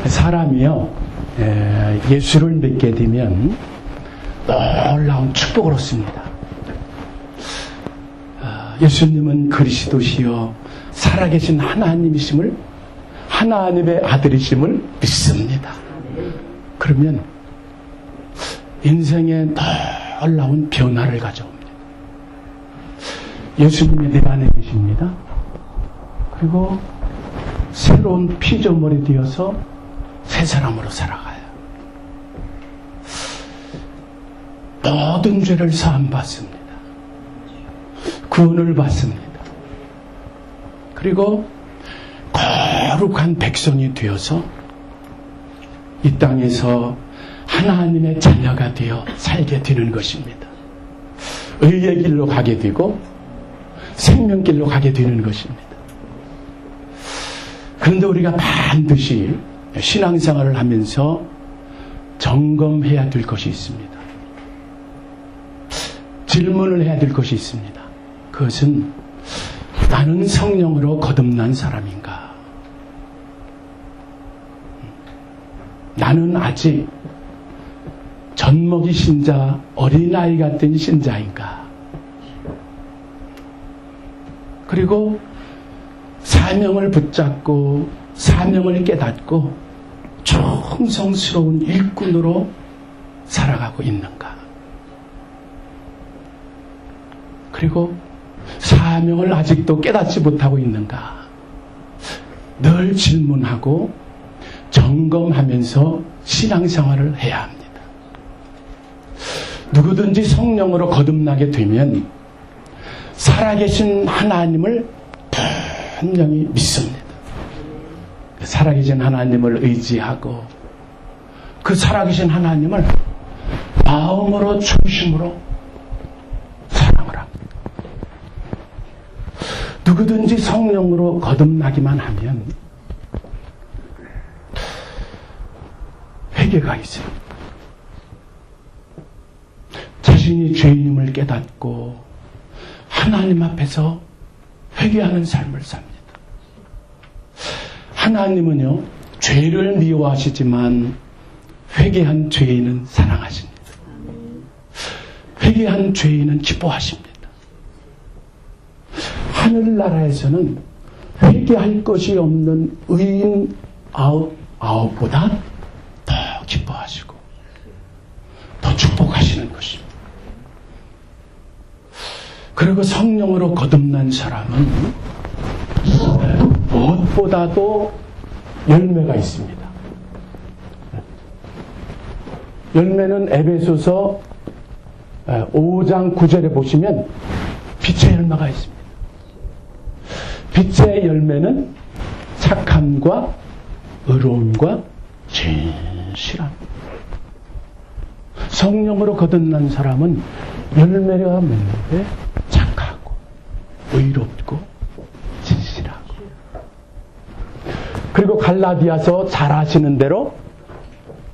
사람이요, 예수를 믿게 되면 놀라운 축복을 얻습니다. 예수님은 그리스도시요 살아계신 하나님이심을, 하나님의 아들이심을 믿습니다. 그러면 인생에 놀라운 변화를 가져옵니다. 예수님이 내 안에 계십니다. 그리고 새로운 피조물이 되어서 새 사람으로 살아가요. 모든 죄를 사함받습니다. 구원을 받습니다. 그리고 거룩한 백성이 되어서 이 땅에서 하나님의 자녀가 되어 살게 되는 것입니다. 의의 길로 가게 되고 생명길로 가게 되는 것입니다. 그런데 우리가 반드시 신앙생활을 하면서 점검해야 될 것이 있습니다. 질문을 해야 될 것이 있습니다. 그것은 나는 성령으로 거듭난 사람인가? 나는 아직 젖먹이 신자, 어린아이 같은 신자인가? 그리고 사명을 붙잡고 사명을 깨닫고 충성스러운 일꾼으로 살아가고 있는가? 그리고 사명을 아직도 깨닫지 못하고 있는가? 늘 질문하고 점검하면서 신앙생활을 해야 합니다. 누구든지 성령으로 거듭나게 되면 살아계신 하나님을 분명히 믿습니다. 살아계신 하나님을 의지하고 그 살아계신 하나님을 마음으로 중심으로 사랑을 합니다. 누구든지 성령으로 거듭나기만 하면 회개가 있어요. 자신이 죄인임을 깨닫고 하나님 앞에서 회개하는 삶을 삽니다. 하나님은요, 죄를 미워하시지만 회개한 죄인은 사랑하십니다. 회개한 죄인은 기뻐하십니다. 하늘나라에서는 회개할 것이 없는 의인 아홉보다 더 기뻐하시고 더 축복하시는 것입니다. 그리고 성령으로 거듭난 사람은 무엇보다도 열매가 있습니다. 열매는 에베소서 5장 9절에 보시면 빛의 열매가 있습니다. 빛의 열매는 착함과 의로움과 진실함. 성령으로 거듭난 사람은 열매가 맺는데 착하고 의롭고 진실하고. 그리고 갈라디아서 잘 아시는 대로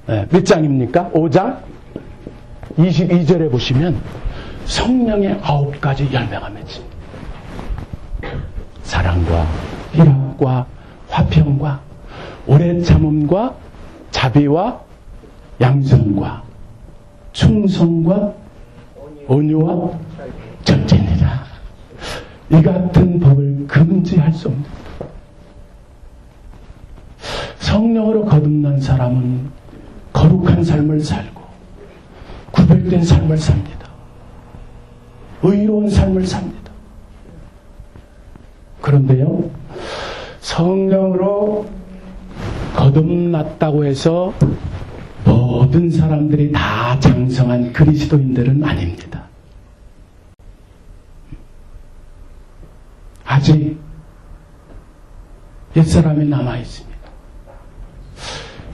몇 장입니까? 5장 22절에 보시면 성령의 9가지 열매가 맺힙니다. 사랑과 희락과 화평과 오래 참음과 자비와 양선과 충성과 온유와 전진이라. 이 같은 법을 금지할 수 없는. 성령으로 거듭난 사람은 거룩한 삶을 살고 구별된 삶을 삽니다. 의로운 삶을 삽니다. 그런데요, 성령으로 거듭났다고 해서 모든 사람들이 다 장성한 그리스도인들은 아닙니다. 아직 옛사람이 남아있습니다.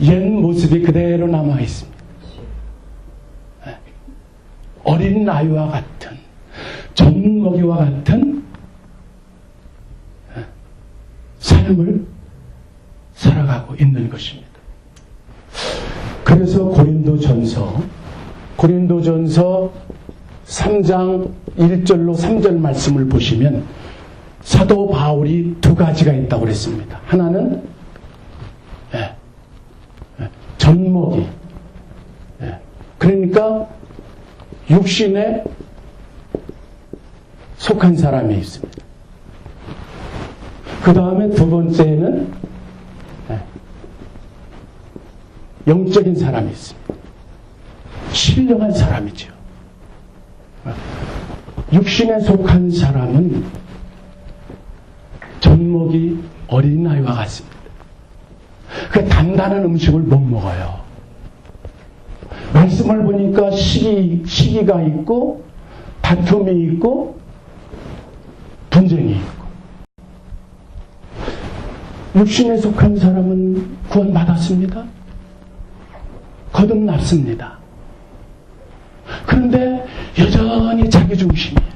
옛 모습이 그대로 남아있습니다. 어린 아이와 같은, 젖먹이와 같은 삶을 살아가고 있는 것입니다. 그래서 고린도전서 3장 1절로 3절 말씀을 보시면 사도 바울이 두 가지가 있다고 그랬습니다. 하나는 전목이. 그러니까 육신에 속한 사람이 있습니다. 그 다음에 두 번째는 영적인 사람이 있습니다. 신령한 사람이죠. 육신에 속한 사람은 젖먹이 어린아이와 같습니다. 그 단단한 음식을 못 먹어요. 말씀을 보니까 시기가 있고 다툼이 있고 분쟁이 있고. 육신에 속한 사람은 구원받았습니다. 거듭났습니다. 그런데 여전히 자기 중심이에요.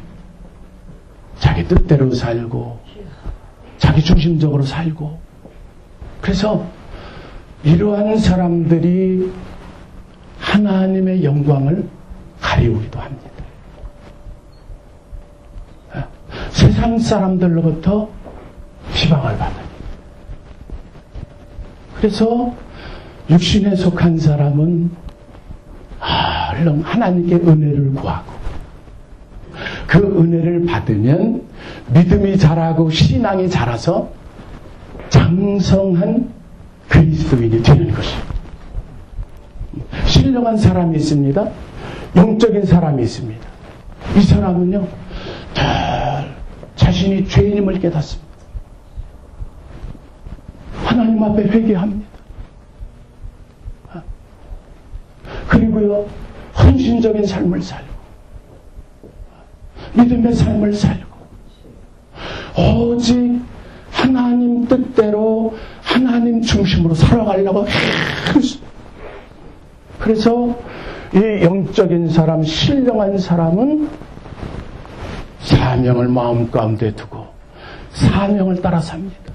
자기 뜻대로 살고 자기 중심적으로 살고. 그래서 이러한 사람들이 하나님의 영광을 가리우기도 합니다. 세상 사람들로부터 비방을 받아요. 그래서 육신에 속한 사람은 얼른 하나님께 은혜를 구하고 그 은혜를 받으면 믿음이 자라고 신앙이 자라서 장성한 그리스도인이 되는 것입니다. 신령한 사람이 있습니다. 영적인 사람이 있습니다. 이 사람은요, 자신이 죄인임을 깨닫습니다. 하나님 앞에 회개합니다. 그리고요, 헌신적인 삶을 살고, 믿음의 삶을 살고, 오직 하나님 뜻대로 하나님 중심으로 살아가려고 그래서 이 영적인 사람, 신령한 사람은 사명을 마음 가운데 두고 사명을 따라 삽니다.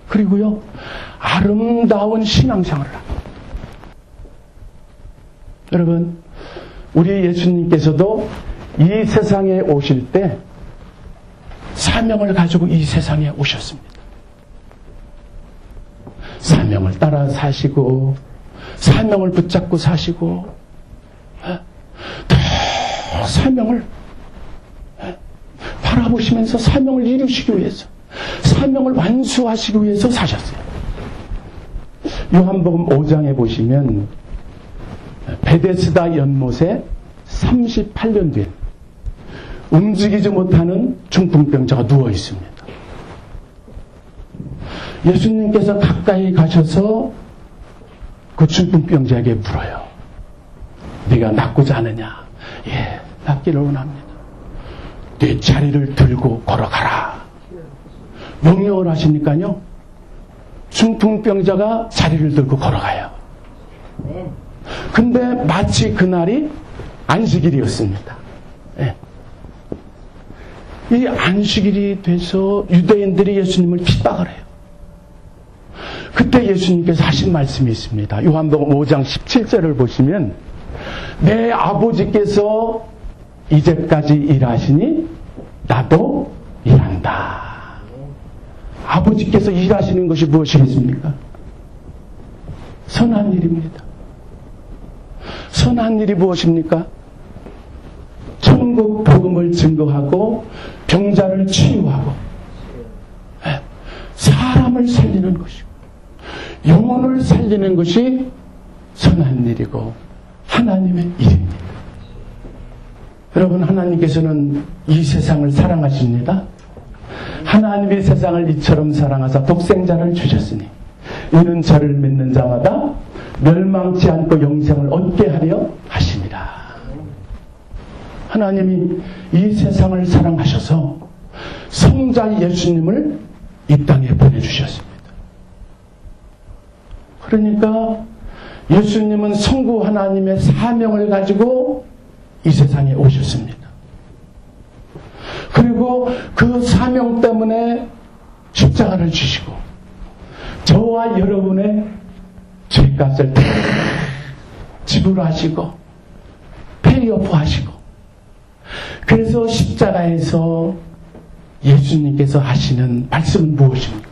그리고요, 아름다운 신앙생활을 합니다. 여러분, 우리 예수님께서도 이 세상에 오실 때 사명을 가지고 이 세상에 오셨습니다. 사명을 따라 사시고 사명을 붙잡고 사시고 사명을 바라보시면서 사명을 이루시기 위해서 사명을 완수하시기 위해서 사셨어요. 요한복음 5장에 보시면 베데스다 연못에 38년 된 움직이지 못하는 중풍병자가 누워 있습니다. 예수님께서 가까이 가셔서 그 중풍병자에게 물어요. 네가 낫고자 하느냐? 예, 낫기를 원합니다. 네 자리를 들고 걸어가라. 명령을 하시니까요, 중풍병자가 자리를 들고 걸어가요. 근데 마치 그날이 안식일이었습니다. 예. 이 안식일이 돼서 유대인들이 예수님을 핍박을 해요. 그때 예수님께서 하신 말씀이 있습니다. 요한복음 5장 17절을 보시면 내 아버지께서 이제까지 일하시니 나도 일한다. 아버지께서 일하시는 것이 무엇이겠습니까? 선한 일입니다. 선한 일이 무엇입니까? 천국 복음을 증거하고 병자를 치유하고 사람을 살리는 것이고 영혼을 살리는 것이 선한 일이고 하나님의 일입니다. 여러분, 하나님께서는 이 세상을 사랑하십니다. 하나님이 세상을 이처럼 사랑하사 독생자를 주셨으니 이는 저를 믿는 자마다 멸망치 않고 영생을 얻게 하려 하심이라. 하나님이 이 세상을 사랑하셔서 성자 예수님을 이 땅에 보내주셨습니다. 그러니까 예수님은 성부 하나님의 사명을 가지고 이 세상에 오셨습니다. 그리고 그 사명 때문에 십자가를 지시고 저와 여러분의 죄값을 다 지불하시고 페이오프하시고, 그래서 십자가에서 예수님께서 하시는 말씀은 무엇입니까?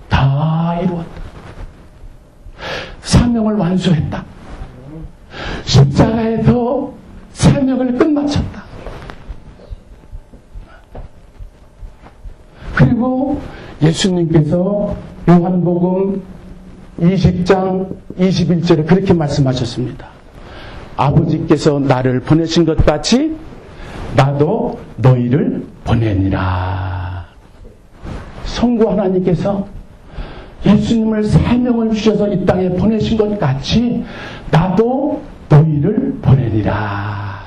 다 이루었다. 완수했다. 십자가에서 사명을 끝마쳤다. 그리고 예수님께서 요한복음 20장 21절에 그렇게 말씀하셨습니다. 아버지께서 나를 보내신 것 같이 나도 너희를 보내니라. 성부 하나님께서 예수님을 사명을 주셔서 이 땅에 보내신 것 같이 나도 너희를 보내니라.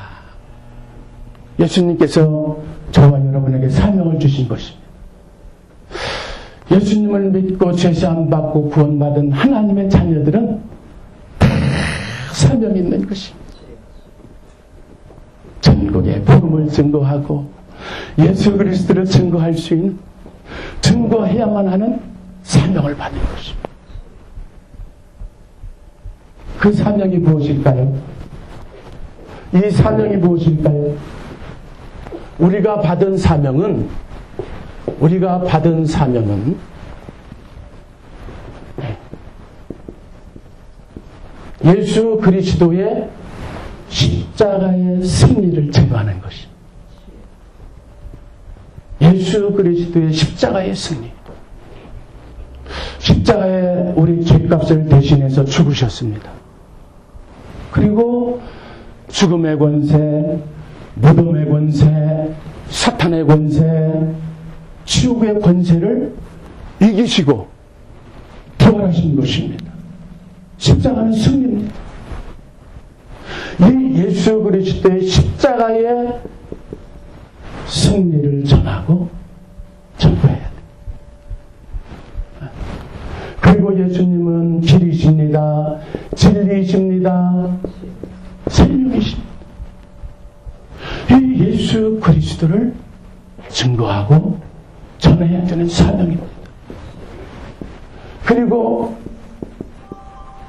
예수님께서 저와 여러분에게 사명을 주신 것입니다. 예수님을 믿고 죄사함 받고 구원받은 하나님의 자녀들은 다 사명이 있는 것입니다. 전국에 복음을 증거하고 예수 그리스도를 증거할 수 있는, 증거해야만 하는 사명을 받은 것입니다. 그 사명이 무엇일까요? 이 사명이 무엇일까요? 우리가 받은 사명은 예수 그리스도의 십자가의 승리를 증거하는 것입니다. 예수 그리스도의 십자가의 승리. 십자가에 우리 죄값을 대신해서 죽으셨습니다. 그리고 죽음의 권세, 무덤의 권세, 사탄의 권세, 지옥의 권세를 이기시고 부활하신 것입니다. 십자가는 승리입니다. 이 예수 그리스도의 십자가의 승리를 전하고 전도해야 돼요. 그리고 예수님은 길이십니다. 진리이십니다. 생명이십니다. 이 예수 그리스도를 증거하고 전해야 되는 사명입니다. 그리고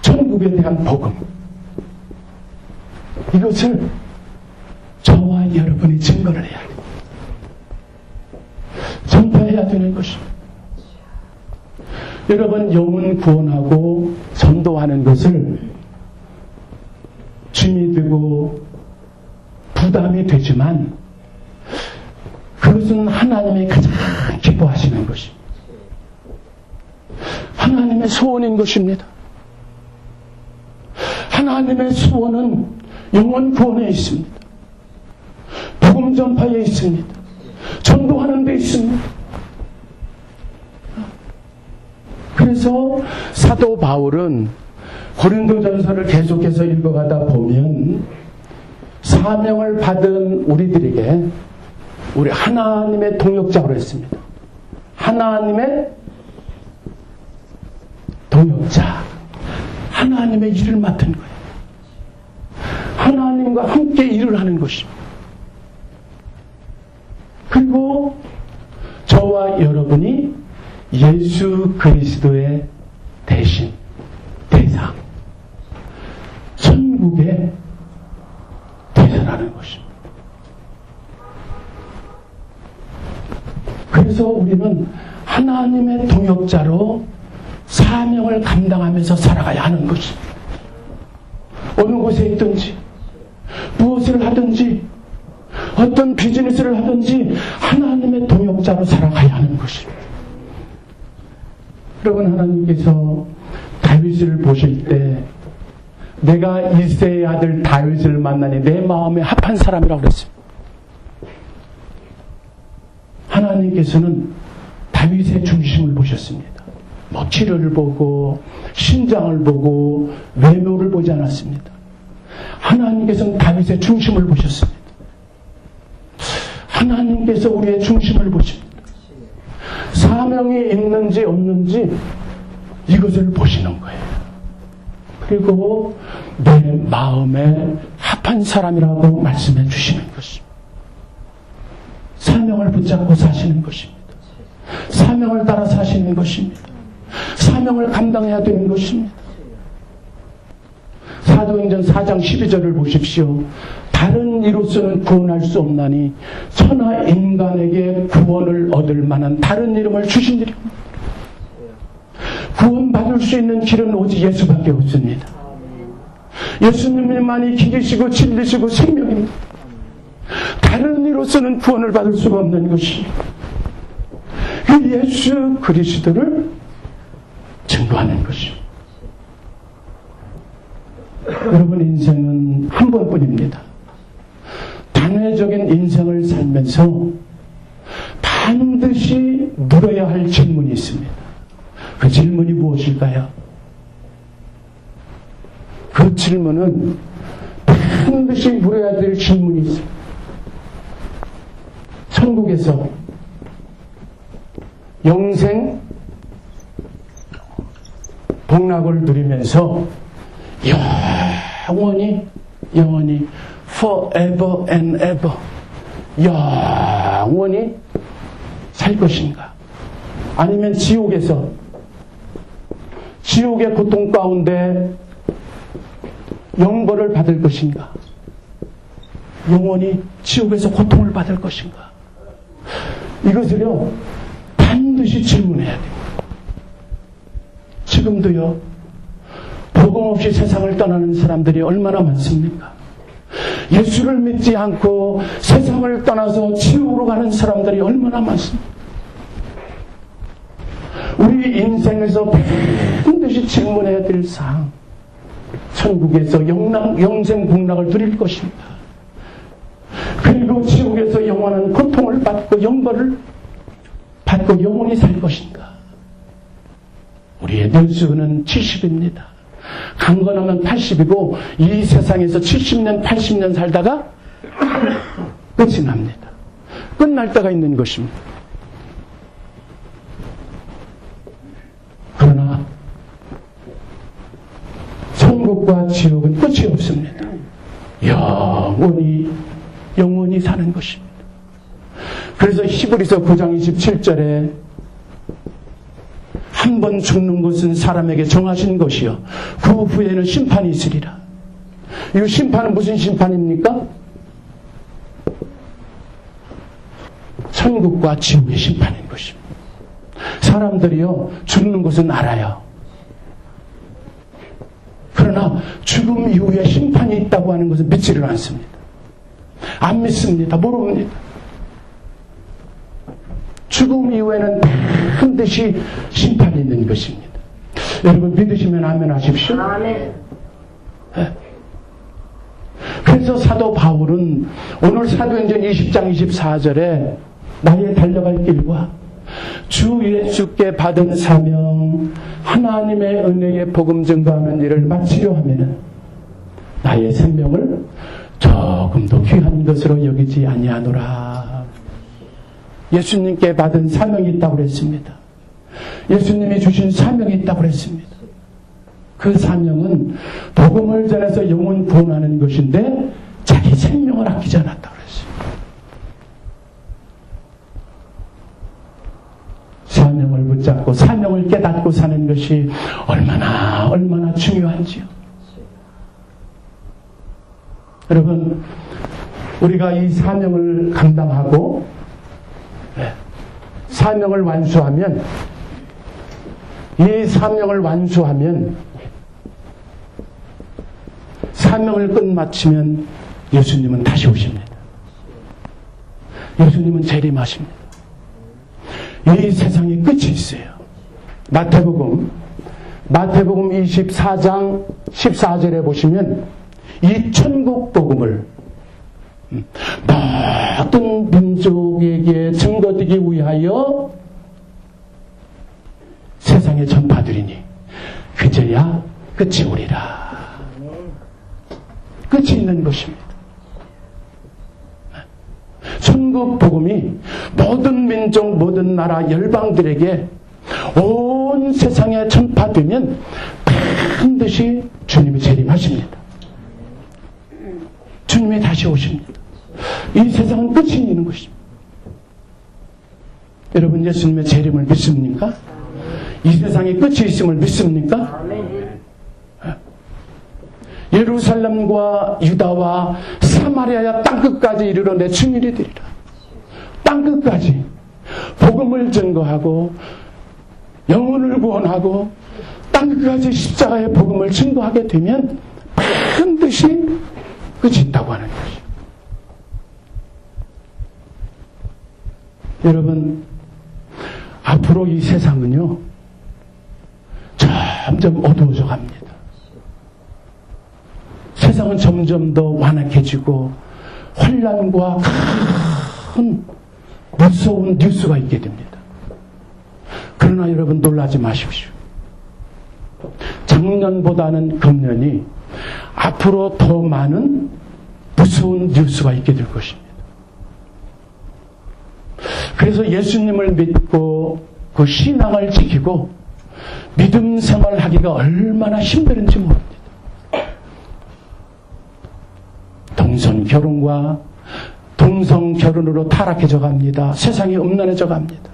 천국에 대한 복음, 이것을 저와 여러분이 증거를 해야 돼요. 전파해야 되는 것입니다. 여러분, 영혼 구원하고 전도하는 것을 짐이 되고 부담이 되지만 그것은 하나님이 가장 기뻐하시는 것입니다. 하나님의 소원인 것입니다. 하나님의 소원은 영혼 구원에 있습니다. 복음 전파에 있습니다. 전도하는 데 있습니다. 그래서 사도 바울은 고린도전서를 계속해서 읽어가다 보면 사명을 받은 우리들에게 우리 하나님의 동역자로 했습니다. 하나님의 동역자. 하나님의 일을 맡은 거예요. 하나님과 함께 일을 하는 것입니다. 그리고 저와 여러분이 예수 그리스도의 대신, 대상, 천국의 대사라는 것입니다. 그래서 우리는 하나님의 동역자로 사명을 감당하면서 살아가야 하는 것입니다. 어느 곳에 있든지, 무엇을 하든지, 어떤 비즈니스를 하든지 하나님의 동역자로 살아가야 하는 것입니다. 여러분, 하나님께서 다윗을 보실 때 내가 이새의 아들 다윗을 만나니 내 마음에 합한 사람이라고 그랬습니다. 하나님께서는 다윗의 중심을 보셨습니다. 뭐 키를 보고 신장을 보고 외모를 보지 않았습니다. 하나님께서는 다윗의 중심을 보셨습니다. 하나님께서 우리의 중심을 보십니다. 사명이 있는지 없는지 이것을 보시는 거예요. 그리고 내 마음에 합한 사람이라고 말씀해 주시는 것입니다. 사명을 붙잡고 사시는 것입니다. 사명을 따라 사시는 것입니다. 사명을 감당해야 되는 것입니다. 사도행전 4장 12절을 보십시오. 다른 이로서는 구원할 수 없나니 천하 인간에게 구원을 얻을 만한 다른 이름을 주시니라. 구원받을 수 있는 길은 오직 예수밖에 없습니다. 예수님만이 길이시고 진리시고 생명입니다. 다른 이로서는 구원을 받을 수가 없는 것이 그 예수 그리스도를 증거하는 것입니다. 여러분, 인생은 한 번뿐입니다. 단회적인 인생을 살면서 반드시 물어야 할 질문이 있습니다. 그 질문이 무엇일까요? 그 질문은 반드시 물어야 될 질문이 있습니다. 천국에서 영생 복락을 누리면서 영원히 forever and ever 영원히 살 것인가? 아니면 지옥의 고통 가운데 영벌을 받을 것인가? 영원히 지옥에서 고통을 받을 것인가? 이것을요 반드시 질문해야 됩니다. 지금도요 복음 없이 세상을 떠나는 사람들이 얼마나 많습니까? 예수를 믿지 않고 세상을 떠나서 지옥으로 가는 사람들이 얼마나 많습니까? 우리 인생에서 반드시 질문해야 될 사항, 천국에서 영생 복락을 누릴 것입니다. 그리고 지옥에서 영원한 고통을 받고 영벌을 받고 영원히 살 것인가? 우리의 년수는 70입니다. 강건하면 80이고 이 세상에서 70년, 80년 살다가 끝이 납니다. 끝날 때가 있는 것입니다. 그러나 천국과 지옥은 끝이 없습니다. 영원히 사는 것입니다. 그래서 히브리서 9장 27절에 한 번 죽는 것은 사람에게 정하신 것이요 그 후에는 심판이 있으리라. 이 심판은 무슨 심판입니까? 천국과 지옥의 심판인 것입니다. 사람들이요 죽는 것은 알아요. 그러나 죽음 이후에 심판이 있다고 하는 것은 믿지를 않습니다. 안 믿습니다. 모릅니다. 죽음 이후에는 반드시 심판이 있는 것입니다. 여러분 믿으시면 아멘 하십시오. 아멘. 그래서 사도 바울은 오늘 사도행전 20장 24절에 나의 달려갈 길과 주 예수께 받은 사명 하나님의 은혜의 복음 증거하는 일을 마치려 하면은 나의 생명을 조금도 귀한 것으로 여기지 아니하노라. 예수님께 받은 사명이 있다고 그랬습니다. 예수님이 주신 사명이 있다고 그랬습니다. 그 사명은 복음을 전해서 영혼 구원하는 것인데 자기 생명을 아끼지 않았다고 그랬습니다. 사명을 붙잡고 사명을 깨닫고 사는 것이 얼마나 중요한지요. 여러분, 우리가 이 사명을 감당하고 사명을 완수하면 사명을 끝마치면 예수님은 다시 오십니다. 예수님은 재림하십니다. 이 세상에 끝이 있어요. 마태복음 24장 14절에 보시면 이 천국 복음을 모든 민족에게 증거되기 위하여 세상에 전파드리니 그제야 끝이 오리라. 끝이 있는 것입니다. 천국 복음이 모든 민족, 모든 나라, 열방들에게 온 세상에 전파되면 반드시 주님이 재림하십니다. 주님이 다시 오십니다. 이 세상은 끝이 있는 것입니다. 여러분, 예수님의 재림을 믿습니까? 이 세상에 끝이 있음을 믿습니까? 예루살렘과 유다와 사마리아야 땅끝까지 이르러 내 증인이 되리라. 땅끝까지 복음을 증거하고 영혼을 구원하고 땅끝까지 십자가의 복음을 증거하게 되면 반드시 끝이 있다고 하는 것이죠. 여러분, 앞으로 이 세상은요, 점점 어두워져 갑니다. 세상은 점점 더 완악해지고 혼란과 큰 무서운 뉴스가 있게 됩니다. 그러나 여러분 놀라지 마십시오. 작년보다는 금년이 앞으로 더 많은 무서운 뉴스가 있게 될 것입니다. 그래서 예수님을 믿고 그 신앙을 지키고 믿음 생활하기가 얼마나 힘든지 모릅니다. 동성 결혼과 동성 결혼으로 타락해져 갑니다. 세상이 음란해져 갑니다.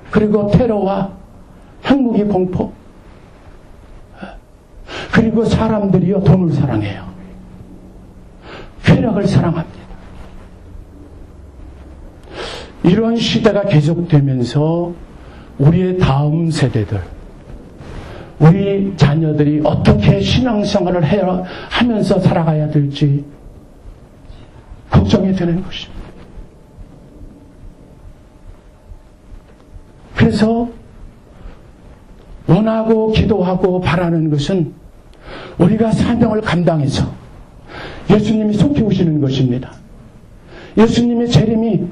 그리고 테러와 핵무기 공포, 그리고 사람들이요 돈을 사랑해요. 쾌락을 사랑합니다. 이런 시대가 계속되면서 우리의 다음 세대들, 우리 자녀들이 어떻게 신앙생활을 하면서 살아가야 될지 걱정이 되는 것입니다. 그래서 원하고 기도하고 바라는 것은 우리가 사명을 감당해서 예수님이 속히 오시는 것입니다. 예수님의 재림이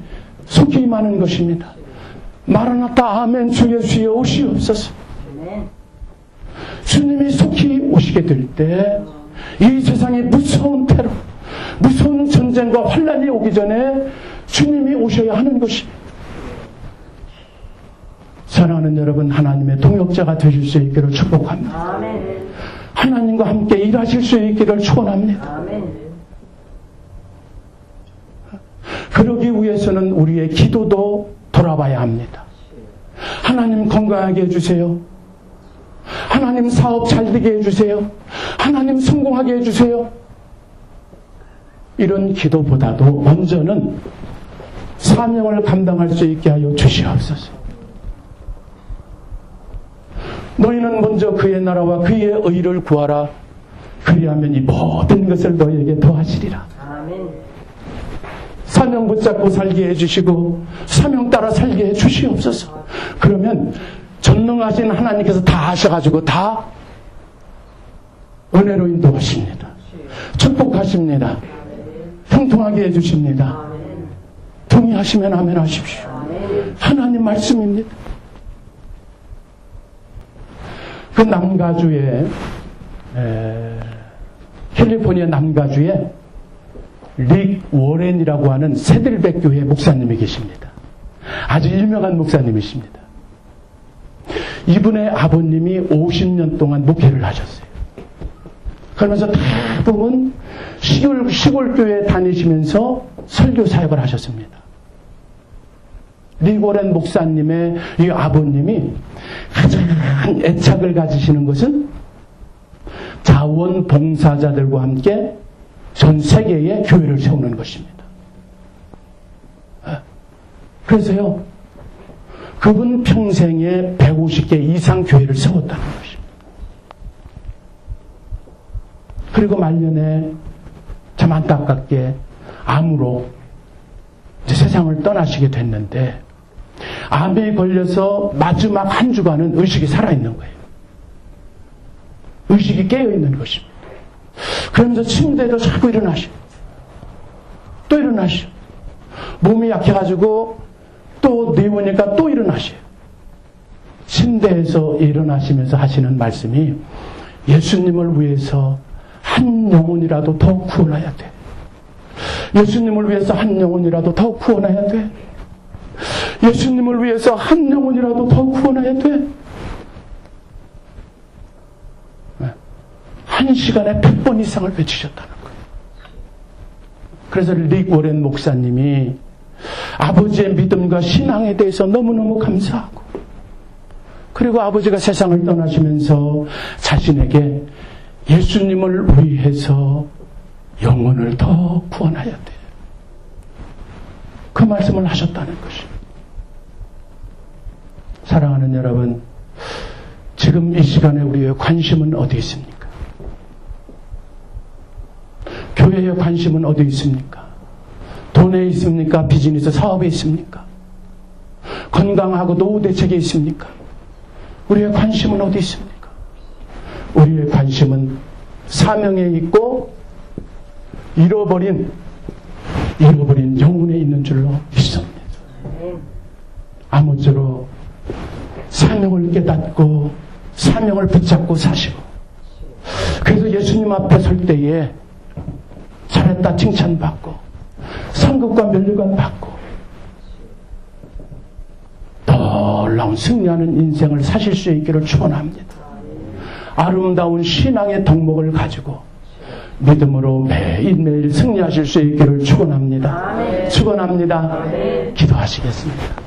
속히 임하는 것입니다. 마라나타 아멘 주 예수여 오시옵소서. 주님이 속히 오시게 될 때 이 세상에 무서운 테러, 무서운 전쟁과 환란이 오기 전에 주님이 오셔야 하는 것입니다. 사랑하는 여러분, 하나님의 동역자가 되실 수 있기를 축복합니다. 아멘. 하나님과 함께 일하실 수 있기를 축원합니다. 아멘. 그러기 위해서는 우리의 기도도 돌아봐야 합니다. 하나님 건강하게 해주세요. 하나님 사업 잘 되게 해주세요. 하나님 성공하게 해주세요. 이런 기도보다도 먼저는 사명을 감당할 수 있게 하여 주시옵소서. 너희는 먼저 그의 나라와 그의 의를 구하라. 그리하면 이 모든 것을 너희에게 더하시리라. 아멘. 사명 붙잡고 살게 해주시고 사명 따라 살게 해주시옵소서. 그러면 전능하신 하나님께서 다 하셔가지고 다 은혜로 인도하십니다. 축복하십니다. 형통하게 해주십니다. 동의하시면 아멘 하십시오. 하나님 말씀입니다. 그 남가주에 캘리포니아 남가주에 릭 워렌이라고 하는 새들백 교회 목사님이 계십니다. 아주 유명한 목사님이십니다. 이분의 아버님이 50년 동안 목회를 하셨어요. 그러면서 대부분 시골 교회에 다니시면서 설교 사역을 하셨습니다. 릭 워렌 목사님의 이 아버님이 가장 애착을 가지시는 것은 자원봉사자들과 함께 전 세계에 교회를 세우는 것입니다. 그래서요, 그분 평생에 150개 이상 교회를 세웠다는 것입니다. 그리고 말년에 참 안타깝게 암으로 이제 세상을 떠나시게 됐는데, 암에 걸려서 마지막 한 주간은 의식이 살아있는 거예요. 의식이 깨어있는 것입니다. 그러면서 침대에도 자꾸 일어나시고 또 일어나시고 몸이 약해가지고 또 누우니까 또 일어나셔요. 침대에서 일어나시면서 하시는 말씀이 예수님을 위해서 한 영혼이라도 더 구원해야 돼. 예수님을 위해서 한 영혼이라도 더 구원해야 돼. 예수님을 위해서 한 영혼이라도 더 구원해야 돼. 한 시간에 100번 이상을 외치셨다는 거예요. 그래서 릭 워렌 목사님이 아버지의 믿음과 신앙에 대해서 너무너무 감사하고, 그리고 아버지가 세상을 떠나시면서 자신에게 예수님을 위해서 영혼을 더 구원해야 돼. 그 말씀을 하셨다는 것입니다. 사랑하는 여러분, 지금 이 시간에 우리의 관심은 어디 있습니까? 교회의 관심은 어디 있습니까? 돈에 있습니까? 비즈니스 사업에 있습니까? 건강하고 노후 대책에 있습니까? 우리의 관심은 어디 있습니까? 우리의 관심은 사명에 있고 잃어버린 영혼에 있는 줄로 믿습니다. 아무쪼록 사명을 깨닫고 사명을 붙잡고 사시고, 그래서 예수님 앞에 설 때에 잘했다 칭찬받고 상급과 면류관 받고 놀라운 승리하는 인생을 사실 수 있기를 축원합니다. 아름다운 신앙의 덕목을 가지고 믿음으로 매일매일 승리하실 수 있기를 축원합니다. 축원합니다. 기도하시겠습니다.